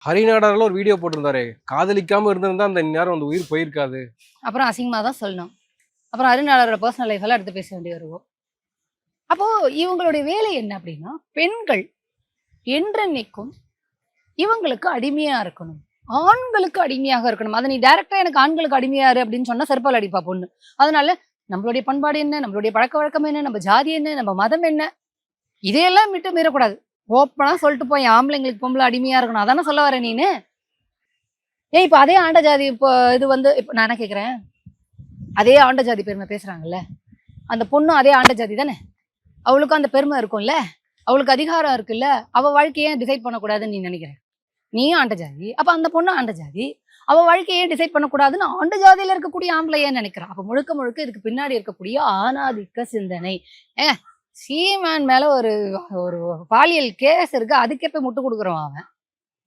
ஹரிநாடாரில் ஒரு வீடியோ போட்டிருந்தாரு, காதலிக்காம இருந்திருந்தா அந்த நேரம் அந்த உயிர் போயிருக்காது. அப்புறம் அசிங்கமாக தான் சொல்லணும். அப்புறம் ஹரிநாடாரோட பர்சனல் லைஃப் எல்லாம் எடுத்து பேச வேண்டி வருவோம். அப்போ இவங்களுடைய வேலை என்ன அப்படின்னா, பெண்கள் என்றென்னைக்கும் இவங்களுக்கு அடிமையா இருக்கணும், ஆண்களுக்கு அடிமையாக இருக்கணும். அதை நீ டைரக்டா எனக்கு ஆண்களுக்கு அடிமையாரு அப்படின்னு சொன்னா செருப்பால் அடிப்பா பொண்ணு. அதனால நம்மளுடைய பண்பாடு என்ன, நம்மளுடைய பழக்க வழக்கம் என்ன, நம்ம ஜாதி என்ன, நம்ம மதம் என்ன, இதையெல்லாம் விட்டு மீறக்கூடாது. ஓப்பனா சொல்லிட்டு போய் ஆம்பளைங்களுக்கு பொம்பளை அடிமையா இருக்கணும், அதானே சொல்ல வர நீனு? ஏன் இப்ப அதே ஆண்ட ஜாதி இப்போ இது வந்து இப்ப நான் என்ன கேட்கிறேன், அதே ஆண்ட ஜாதி பெருமை பேசுறாங்கல்ல, அந்த பொண்ணும் அதே ஆண்ட ஜாதி தானே, அவளுக்கும் அந்த பெருமை இருக்கும்ல, அவளுக்கு அதிகாரம் இருக்குல்ல, அவ வாழ்க்கையை டிசைட் பண்ணக்கூடாதுன்னு நீ நினைக்கிற? நீ ஆண்ட ஜாதி, அப்ப அந்த பொண்ணு ஆண்ட ஜாதி, அவ வாழ்க்கையே டிசைட் பண்ணக்கூடாதுன்னு ஆண்ட ஜாதியில இருக்கக்கூடிய ஆம்பளையே நினைக்கிறான். அப்ப முழுக்க முழுக்க இதுக்கு பின்னாடி இருக்கக்கூடிய ஆணாதிக்க சிந்தனை. ஏங்க சீமான் மேல ஒரு ஒரு பாலியல் கேஸ் இருக்கு, அதுக்கே போய் முட்டு கொடுக்குறோம் அவன்.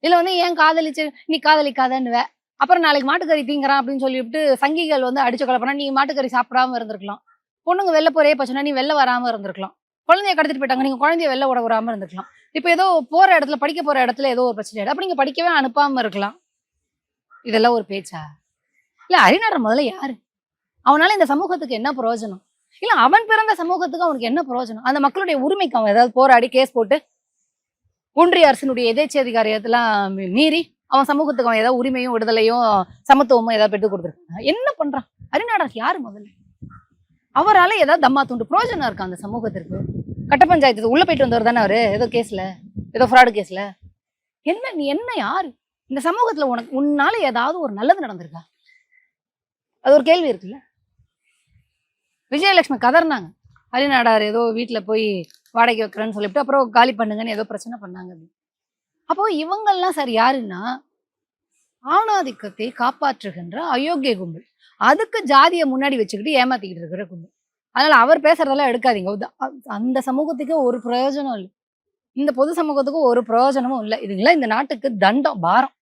இதுல வந்து ஏன் காதலிச்சு நீ காதலிக்காதன்னுவ, அப்புறம் நாளைக்கு மாட்டுக்கறி திங்கிறான் அப்படின்னு சொல்லிவிட்டு சங்கிகள் வந்து அடிச்சு கொலை பண்ணா நீ மாட்டுக்கறி சாப்பிடாம இருந்திருக்கலாம். பொண்ணுங்க வெளில போறே போச்சுன்னா நீ வெளில வராம இருந்திருக்கலாம். குழந்தைய கடத்திட்டு போயிட்டாங்க, நீங்க குழந்தைய வெளில விட விடாம இருந்திருக்கலாம். இப்ப ஏதோ போற இடத்துல, படிக்க போற இடத்துல ஏதோ ஒரு பிரச்சனை, அப்ப நீங்க படிக்கவே அனுப்பாம இருக்கலாம். இதெல்லாம் ஒரு பேச்சா? இல்ல ஹரிநாடர் முதல்ல யாரு? அவனால இந்த சமூகத்துக்கு என்ன பிரயோஜனம்? இல்ல அவன் பிறந்த சமூகத்துக்கு அவனுக்கு என்ன பிரயோஜனம்? அந்த மக்களுடைய உரிமைக்கு அவன் ஏதாவது போராடி கேஸ் போட்டு ஒன்றிய அரசினுடைய எதேச்ச அதிகாரியத்தெல்லாம் மீறி அவன் சமூகத்துக்கு அவன் ஏதாவது உரிமையும் விடுதலையும் சமத்துவமும் ஏதாவது பெற்று கொடுத்துருக்கான்? என்ன பண்றான் ஹரிநாடர்? யாரு முதல்ல? அவரால் ஏதாவது தம்மா துண்டு பிரயோஜனம் இருக்கா அந்த சமூகத்திற்கு? கட்ட பஞ்சாயத்து உள்ள போயிட்டு வந்தவர் தானே அவரு, ஏதோ கேஸ்ல, ஏதோ ஃப்ராடு கேஸ்ல. என்ன நீ என்ன யாரு? இந்த சமூகத்துல உன்னால ஏதாவது ஒரு நல்லது நடந்திருக்கா? அது ஒரு கேள்வி இருக்குல்ல. விஜயலட்சுமி கதர்னாங்க, ஹரிநாடார் ஏதோ வீட்டுல போய் வாடகை வைக்கிறேன்னு சொல்லிட்டு அப்புறம் காலி பண்ணுங்கன்னு ஏதோ பிரச்சனை பண்ணாங்க. அப்போ இவங்கெல்லாம் சார் யாருன்னா ஆணாதிக்கத்தை காப்பாற்றுகின்ற அயோக்கிய கும்பல், அதுக்கு ஜாதியை முன்னாடி வச்சுக்கிட்டு ஏமாத்திக்கிட்டு இருக்கிற கும்பல். அதனால அவர் பேசுறதெல்லாம் எடுக்காதீங்க. அந்த சமூகத்துக்கு ஒரு பிரயோஜனம் இல்லை, இந்த பொது சமூகத்துக்கு ஒரு பிரயோஜனமும் இல்லை. இதுங்களா இந்த நாட்டுக்கு தண்டம் பாரம்.